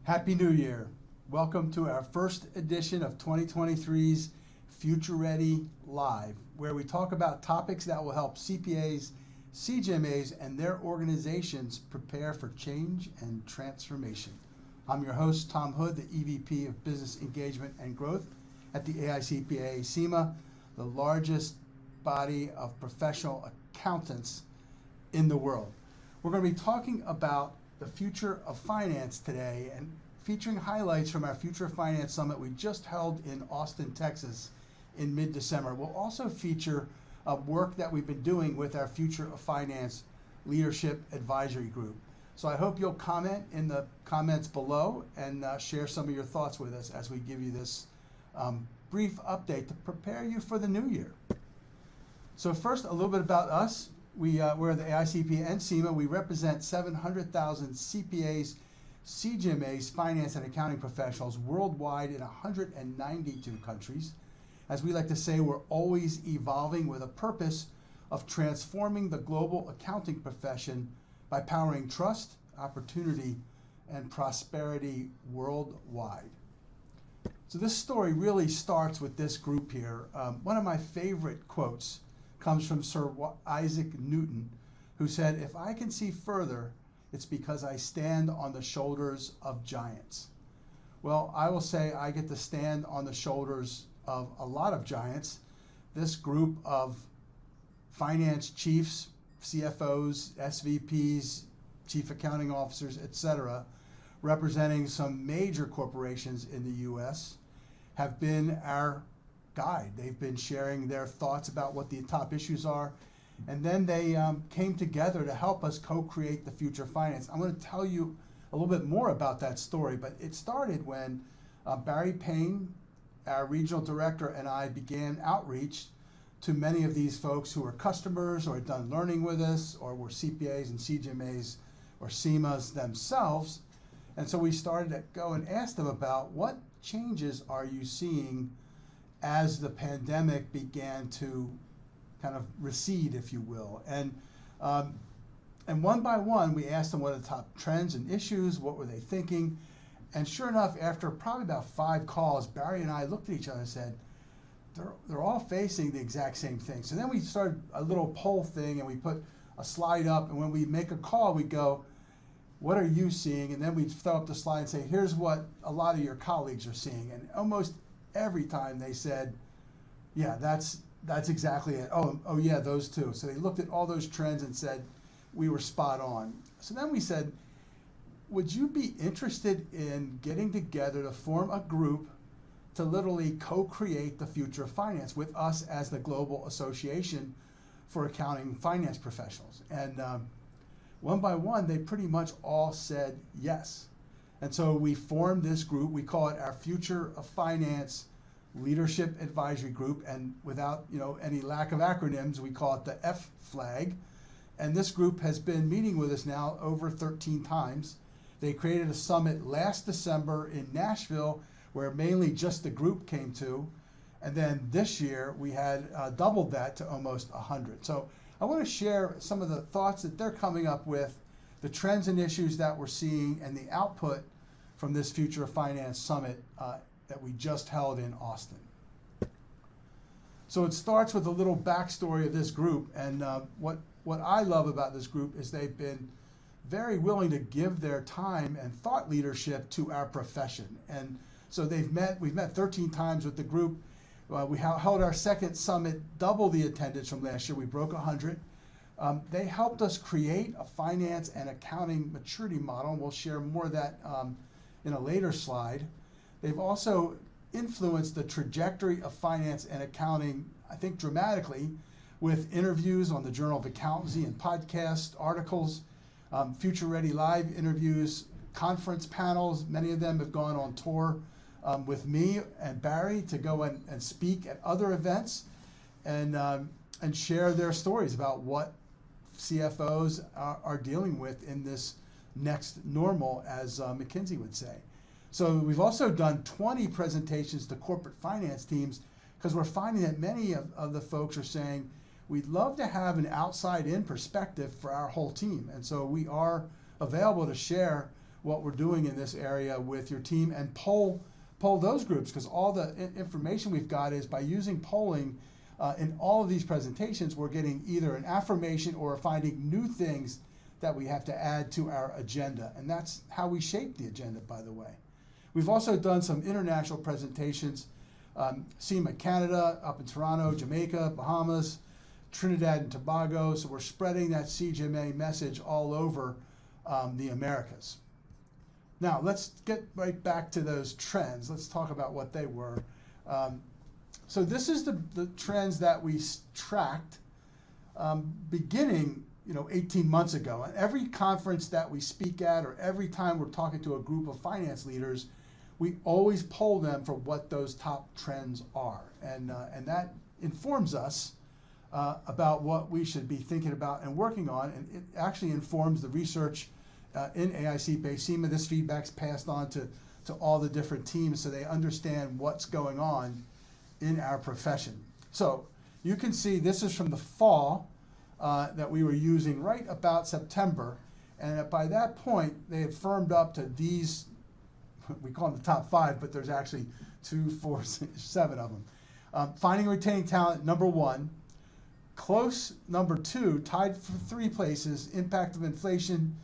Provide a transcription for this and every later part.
Happy New Year. Welcome to our first edition of 2023's Future Ready Live, where we talk about topics that will help CPAs, CGMAs, and their organizations prepare for change and transformation. I'm your host, Tom Hood, the EVP of Business Engagement and Growth at the AICPA CIMA, the largest body of professional accountants in the world. We're going to be talking about the future of finance today and featuring highlights from our Future of Finance Summit we just held in Austin, Texas in mid-December. We'll also feature work that we've been doing with our Future of Finance Leadership Advisory Group. So I hope you'll comment in the comments below and share some of your thoughts with us as we give you this brief update to prepare you for the new year. So first, a little bit about us. We're the AICPA and CIMA. We represent 700,000 CPAs, CGMAs, finance and accounting professionals worldwide in 192 countries. As we like to say, we're always evolving with a purpose of transforming the global accounting profession by powering trust, opportunity, and prosperity worldwide. So this story really starts with this group here. One of my favorite quotes comes from Sir Isaac Newton, who said, "If I can see further, it's because I stand on the shoulders of giants." Well, I will say I get to stand on the shoulders of a lot of giants. This group of finance chiefs, CFOs, SVPs, chief accounting officers, etc., representing some major corporations in the US, have been our guide. They've been sharing their thoughts about what the top issues are, and then they came together to help us co-create the future of finance. I'm going to tell you a little bit more about that story, but it started when Barry Payne, our regional director, and I began outreach to many of these folks who were customers or had done learning with us or were CPAs and CGMAs or CIMAs themselves. And so we started to go and ask them about what changes are you seeing as the pandemic began to kind of recede, if you will. And one by one, we asked them what are the top trends and issues, what were they thinking. And sure enough, after probably about 5 calls, Barry and I looked at each other and said, they're all facing the exact same thing. So then we started a little poll thing, and we put a slide up, and when we make a call, we go, what are you seeing? And then we'd throw up the slide and say, here's what a lot of your colleagues are seeing. And almost every time they said, yeah, that's exactly it. Oh yeah, those two. So they looked at all those trends and said we were spot on. So then we said, would you be interested in getting together to form a group to literally co-create the future of finance with us as the Global Association for Accounting and Finance Professionals? And one by one, they pretty much all said yes. And so we formed this group. We call it our Future of Finance Leadership Advisory Group, and without any lack of acronyms, we call it the F flag. And this group has been meeting with us now over 13 times. They created a summit last December in Nashville, where mainly just the group came to, and then this year we had doubled that to almost 100. So I want to share some of the thoughts that they're coming up with, the trends and issues that we're seeing, and the output from this Future of Finance Summit that we just held in Austin. So it starts with a little backstory of this group, and what I love about this group is they've been very willing to give their time and thought leadership to our profession. And so we've met 13 times with the group. We held our second summit, double the attendance from last year. We broke 100. They helped us create a finance and accounting maturity model, and we'll share more of that in a later slide. They've also influenced the trajectory of finance and accounting, I think, dramatically, with interviews on the Journal of Accountancy and podcast articles, Future Ready Live interviews, conference panels. Many of them have gone on tour with me and Barry to go and speak at other events and share their stories about what CFOs are dealing with in this next normal, as McKinsey would say. So we've also done 20 presentations to corporate finance teams, because we're finding that many of the folks are saying, we'd love to have an outside-in perspective for our whole team. And so we are available to share what we're doing in this area with your team and poll those groups, because all the information we've got is by using polling in all of these presentations, we're getting either an affirmation or finding new things that we have to add to our agenda. And that's how we shape the agenda, by the way. We've also done some international presentations, SEMA Canada, up in Toronto, Jamaica, Bahamas, Trinidad and Tobago. So we're spreading that CGMA message all over the Americas. Now let's get right back to those trends. Let's talk about what they were. So this is the trends that we tracked beginning 18 months ago. And every conference that we speak at, or every time we're talking to a group of finance leaders, we always poll them for what those top trends are. And that informs us about what we should be thinking about and working on. And it actually informs the research in AICPA, SEMA. This feedback's passed on to all the different teams so they understand what's going on in our profession. So you can see this is from the fall that we were using right about September. And by that point, they had firmed up to these, we call them the top 5, but there's actually 2, 4, 6, 7 of them. Finding and retaining talent, number 1. Close, number 2, tied for 3 places, impact of inflation,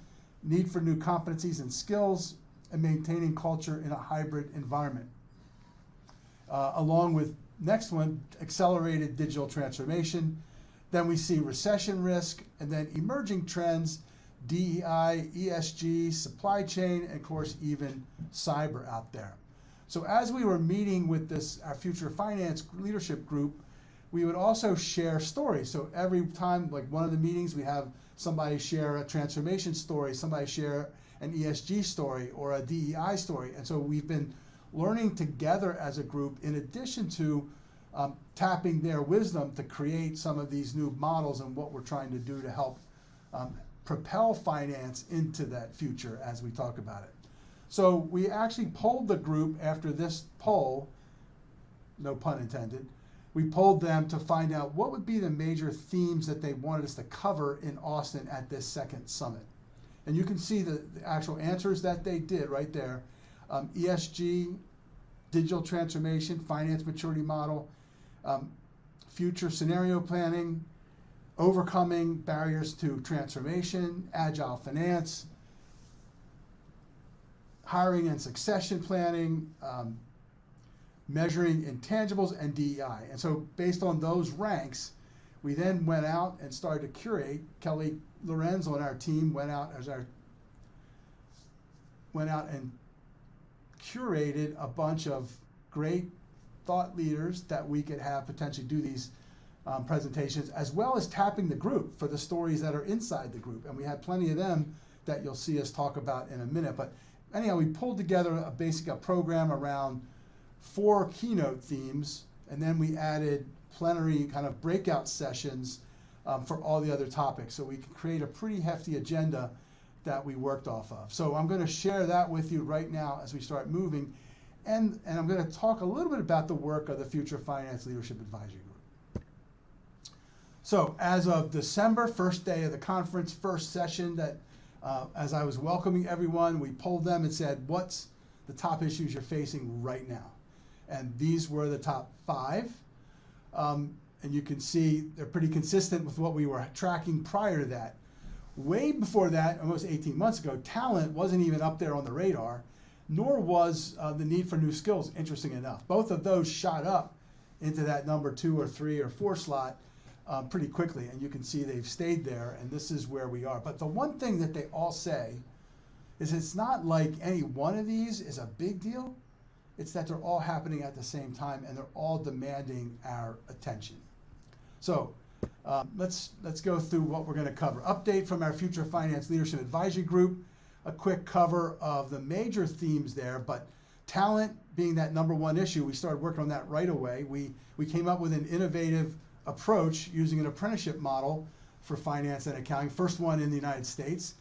need for new competencies and skills, and maintaining culture in a hybrid environment. Along with next one, accelerated digital transformation. Then we see recession risk, and then emerging trends, DEI, ESG, supply chain, and of course even cyber out there. So as we were meeting with our future finance leadership group, we would also share stories. So every time, like one of the meetings, we have somebody share a transformation story, somebody share an ESG story or a DEI story. And so we've been learning together as a group, in addition to tapping their wisdom to create some of these new models and what we're trying to do to help propel finance into that future as we talk about it. So we actually polled the group after this poll, no pun intended. We polled them to find out what would be the major themes that they wanted us to cover in Austin at this second summit. And you can see the actual answers that they did right there. ESG, digital transformation, finance maturity model, future scenario planning, overcoming barriers to transformation, agile finance, hiring and succession planning, measuring intangibles, and DEI. And so based on those ranks, we then went out and started to curate. Kelly Lorenzo on our team went out and curated a bunch of great thought leaders that we could have potentially do these presentations, as well as tapping the group for the stories that are inside the group. And we had plenty of them that you'll see us talk about in a minute. But anyhow, we pulled together a program around 4 keynote themes, and then we added plenary kind of breakout sessions for all the other topics. So we could create a pretty hefty agenda that we worked off of. So I'm going to share that with you right now as we start moving. And I'm going to talk a little bit about the work of the Future Finance Leadership Advisory Group. So as of December, first day of the conference, first session, that as I was welcoming everyone, we polled them and said, what's the top issues you're facing right now? And these were the top 5. And you can see they're pretty consistent with what we were tracking prior to that. Way before that, almost 18 months ago, talent wasn't even up there on the radar, nor was the need for new skills, interesting enough. Both of those shot up into that number 2 or 3 or 4 slot pretty quickly, and you can see they've stayed there, and this is where we are. But the one thing that they all say is it's not like any one of these is a big deal. It's that they're all happening at the same time, and they're all demanding our attention. So let's go through what we're going to cover. Update from our Future Finance Leadership Advisory Group, a quick cover of the major themes there, but talent being that number 1 issue, we started working on that right away. We came up with an innovative approach using an apprenticeship model for finance and accounting, first one in the United States.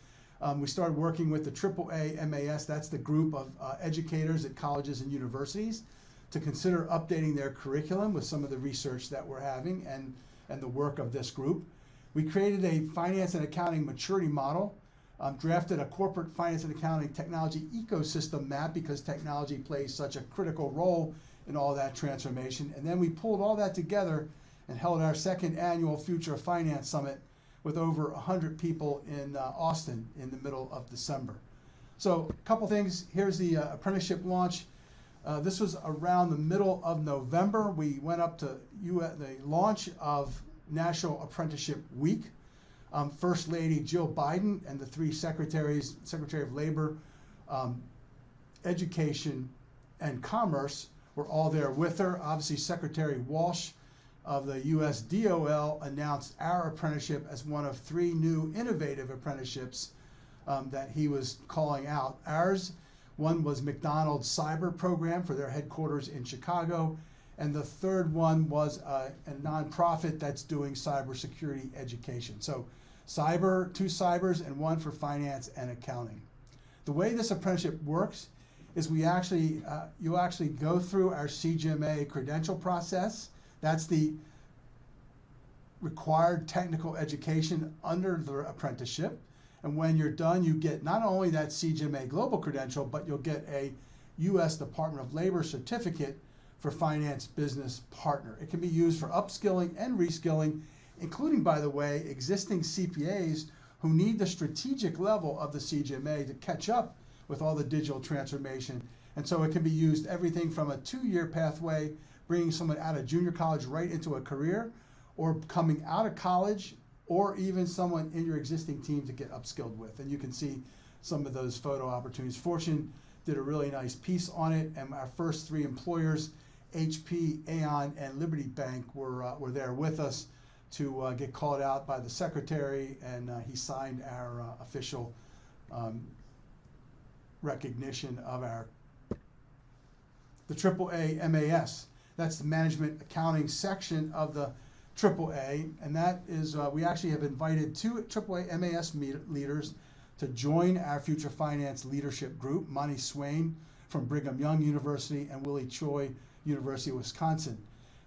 We started working with the AAA MAS, that's the group of educators at colleges and universities, to consider updating their curriculum with some of the research that we're having and the work of this group. We created a finance and accounting maturity model drafted a corporate finance and accounting technology ecosystem map because technology plays such a critical role in all that transformation. And then we pulled all that together and held our second annual Future of Finance Summit with over 100 people in Austin in the middle of December. So a couple things. Here's the apprenticeship launch. This was around the middle of November. We went up to the launch of National Apprenticeship Week. First Lady Jill Biden and the three secretaries, Secretary of Labor, Education, and Commerce, were all there with her. Obviously, Secretary Walsh of the U.S. DOL announced our apprenticeship as one of three new innovative apprenticeships that he was calling out. One was McDonald's cyber program for their headquarters in Chicago, and the third one was a nonprofit that's doing cybersecurity education. So two cybers, and one for finance and accounting. The way this apprenticeship works is you actually go through our CGMA credential process. That's the required technical education under the apprenticeship. And when you're done, you get not only that CGMA global credential, but you'll get a U.S. Department of Labor certificate for finance business partner. It can be used for upskilling and reskilling, including, by the way, existing CPAs who need the strategic level of the CGMA to catch up with all the digital transformation. And so it can be used everything from a 2-year pathway, bringing someone out of junior college right into a career, or coming out of college, or even someone in your existing team to get upskilled with. And you can see some of those photo opportunities. Fortune did a really nice piece on it, and our first three employers, HP, Aon, and Liberty Bank, were there with us to get called out by the secretary, and he signed our official recognition of the AAA MAS. That's the management accounting section of the AAA, and that is, we actually have invited 2 AAA MAS leaders to join our Future Finance Leadership Group, Monty Swain from Brigham Young University and Willie Choi, University of Wisconsin.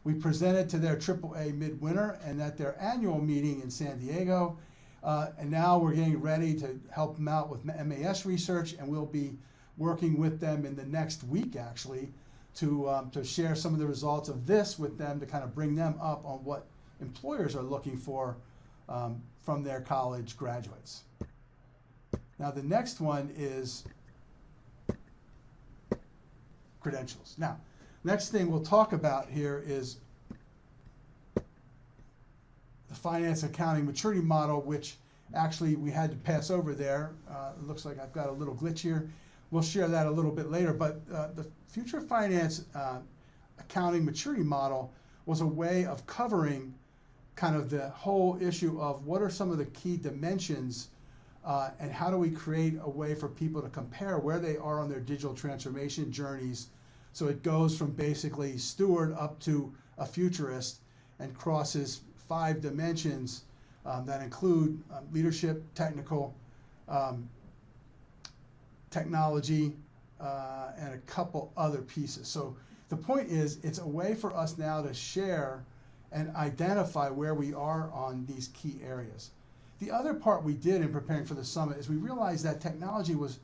We presented to their AAA midwinter and at their annual meeting in San Diego, and now we're getting ready to help them out with MAS research, and we'll be working with them in the next week, actually, to share some of the results of this with them to kind of bring them up on what employers are looking for from their college graduates. Now, the next one is credentials. Now, next thing we'll talk about here is the finance accounting maturity model, which actually we had to pass over there. It looks like I've got a little glitch here. We'll share that a little bit later, but the Future Finance accounting maturity model was a way of covering kind of the whole issue of what are some of the key dimensions and how do we create a way for people to compare where they are on their digital transformation journeys. So it goes from basically steward up to a futurist and crosses 5 dimensions that include leadership, technical, technology, and a couple other pieces. So the point is, it's a way for us now to share and identify where we are on these key areas. The other part we did in preparing for the summit is we realized that technology was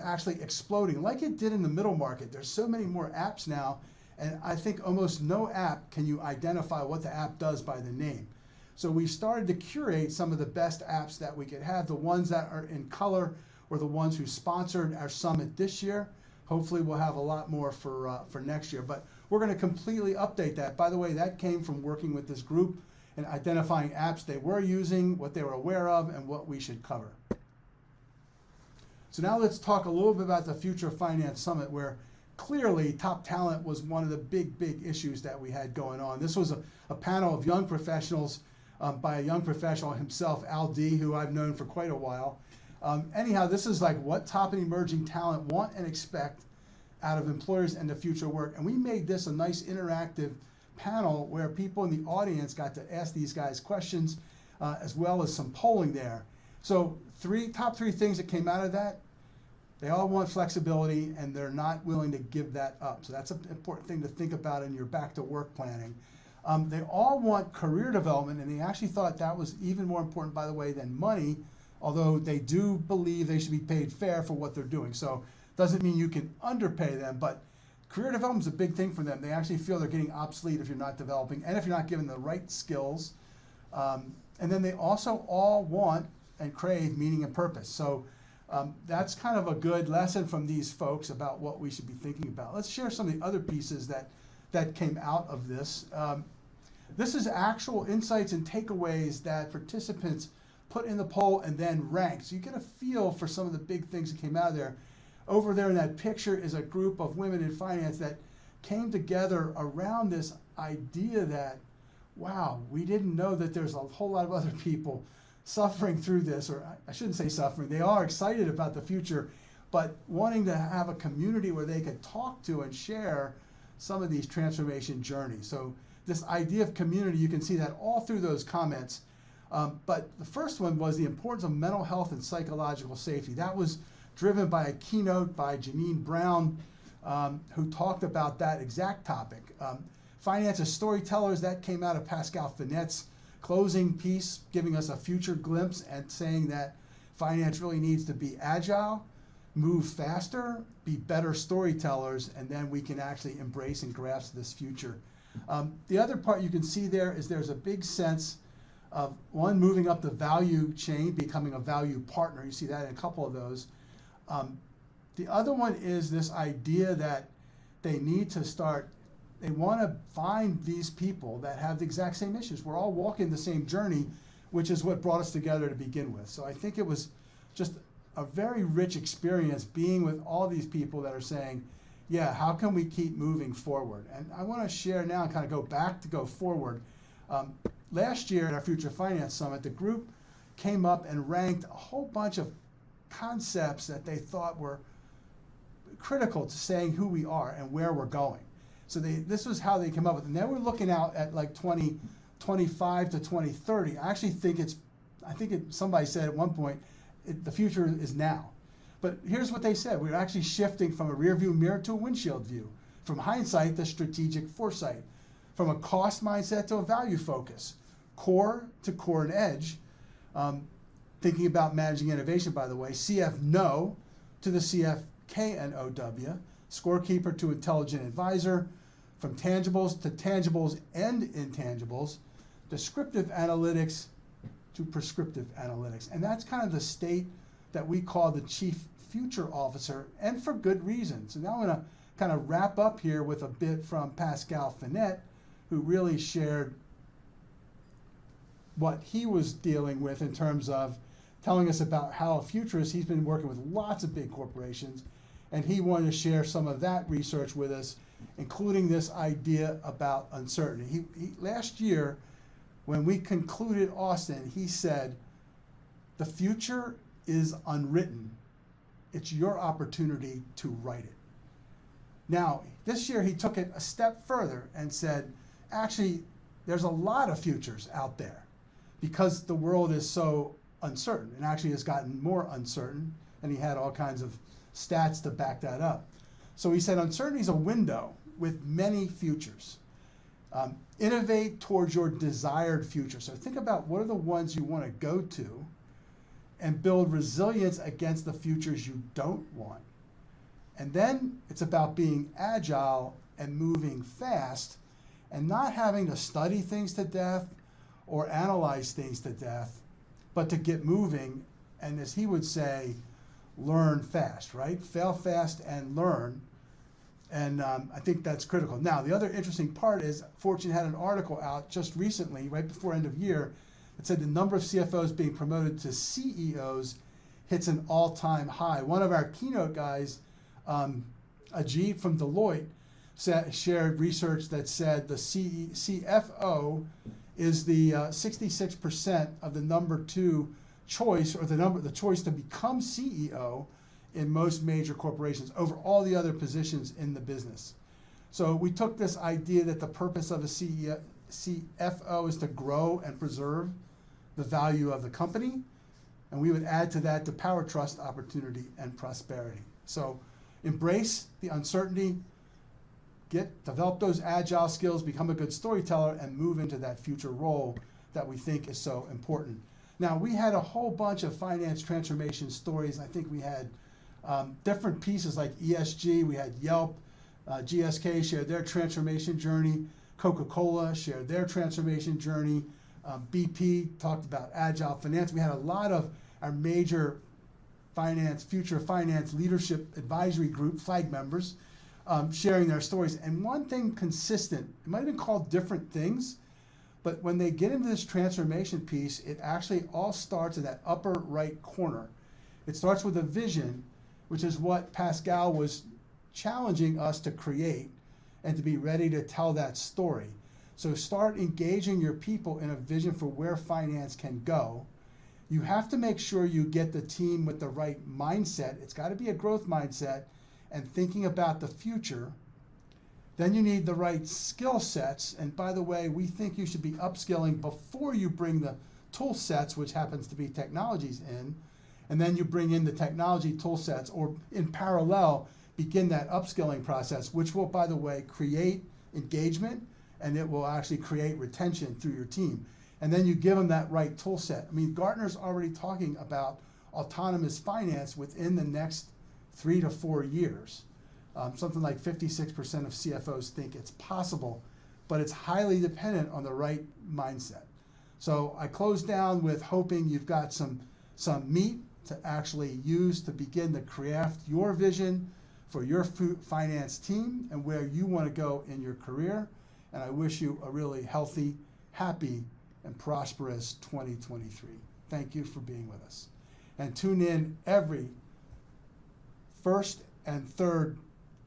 actually exploding like it did in the middle market. There's so many more apps now, and I think almost no app can you identify what the app does by the name. So we started to curate some of the best apps that we could have, the ones that are in color or the ones who sponsored our summit this year. Hopefully we'll have a lot more for next year, but we're going to completely update that. By the way, that came from working with this group and identifying apps they were using, what they were aware of, and what we should cover. So now let's talk a little bit about the Future Finance Summit, where clearly top talent was one of the big issues that we had going on. This was a panel of young professionals by a young professional himself, Al D., who I've known for quite a while. Anyhow, this is like what top and emerging talent want and expect out of employers and the future work. And we made this a nice interactive panel where people in the audience got to ask these guys questions, as well as some polling there. So top three things that came out of that: they all want flexibility and they're not willing to give that up. So that's an important thing to think about in your back to work planning. They all want career development, and they actually thought that was even more important, by the way, than money, although they do believe they should be paid fair for what they're doing. So doesn't mean you can underpay them, but career development is a big thing for them. They actually feel they're getting obsolete if you're not developing and if you're not given the right skills. And then they also all want and crave meaning and purpose. So that's kind of a good lesson from these folks about what we should be thinking about. Let's share some of the other pieces that came out of this. This is actual insights and takeaways that participants put in the poll and then ranked. So you get a feel for some of the big things that came out of there. Over there in that picture is a group of women in finance that came together around this idea that, wow, we didn't know that there's a whole lot of other people suffering through this, or I shouldn't say suffering. They are excited about the future, but wanting to have a community where they could talk to and share some of these transformation journeys. So this idea of community, you can see that all through those comments. But the first one was the importance of mental health and psychological safety. That was driven by a keynote by Janine Brown, who talked about that exact topic. Finance as storytellers, that came out of Pascal Finette's closing piece, giving us a future glimpse and saying that finance really needs to be agile, move faster, be better storytellers, and then we can actually embrace and grasp this future. The other part you can see there is there's a big sense of, one, moving up the value chain, becoming a value partner. You see that in a couple of those. The other one is this idea that they need to start, they want to find these people that have the exact same issues. We're all walking the same journey, which is what brought us together to begin with. So I think it was just a very rich experience being with all these people that are saying, yeah, how can we keep moving forward? And I want to share now and kind of go back to go forward. Last year at our Future Finance Summit, the group came up and ranked a whole bunch of concepts that they thought were critical to saying who we are and where we're going. So this was how they came up with it. And then we're looking out at like 2025 to 2030. I actually think somebody said at one point, the future is now. But here's what they said. We're actually shifting from a rear view mirror to a windshield view, from hindsight to strategic foresight, from a cost mindset to a value focus, core to core and edge, thinking about managing innovation, by the way, CF no to the CF KNOW, scorekeeper to intelligent advisor, from tangibles to tangibles and intangibles, descriptive analytics to prescriptive analytics. And that's kind of the state that we call the chief future officer, and for good reason. So now I'm going to kind of wrap up here with a bit from Pascal Finette, who really shared what he was dealing with in terms of telling us about how a futurist, he's been working with lots of big corporations, and he wanted to share some of that research with us, including this idea about uncertainty. He last year, when we concluded Austin, he said, the future is unwritten. It's your opportunity to write it. Now, this year he took it a step further and said, actually, there's a lot of futures out there because the world is so uncertain, and actually has gotten more uncertain, and he had all kinds of stats to back that up. So he said, uncertainty is a window with many futures. Innovate towards your desired future. So think about what are the ones you want to go to, and build resilience against the futures you don't want. And then it's about being agile and moving fast and not having to study things to death or analyze things to death, but to get moving, and as he would say, learn fast, right? Fail fast and learn. And I think that's critical. Now, the other interesting part is Fortune had an article out just recently, right before end of year, that said the number of CFOs being promoted to CEOs hits an all-time high. One of our keynote guys, Ajit from Deloitte, shared research that said the CFO is the 66% of the number two choice, or the choice to become CEO in most major corporations over all the other positions in the business. So we took this idea that the purpose of a CFO is to grow and preserve the value of the company, and we would add to that the power, trust, opportunity, and prosperity. So embrace the uncertainty, develop those agile skills, become a good storyteller, and move into that future role that we think is so important. Now, we had a whole bunch of finance transformation stories. I think we had different pieces like ESG, we had Yelp, GSK shared their transformation journey, Coca-Cola shared their transformation journey, BP talked about agile finance. We had a lot of our major future finance leadership advisory group flag members sharing their stories. And one thing consistent, it might have been called different things, but when they get into this transformation piece, it actually all starts in that upper right corner. It starts with a vision, which is what Pascal was challenging us to create and to be ready to tell that story. So start engaging your people in a vision for where finance can go. You have to make sure you get the team with the right mindset. It's got to be a growth mindset and thinking about the future. Then you need the right skill sets. And by the way, we think you should be upskilling before you bring the tool sets, which happens to be technologies in. And then you bring in the technology tool sets, or in parallel, begin that upskilling process, which will, by the way, create engagement, and it will actually create retention through your team. And then you give them that right tool set. I mean, Gartner's already talking about autonomous finance within the next 3 to 4 years. Something like 56% of CFOs think it's possible, but it's highly dependent on the right mindset. So I close down with hoping you've got some meat to actually use to begin to craft your vision for your finance team and where you want to go in your career. And I wish you a really healthy, happy, and prosperous 2023. Thank you for being with us. And tune in every first and third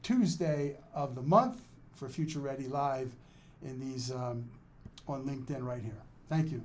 Tuesday of the month for Future Ready Live in these on LinkedIn right here. Thank you.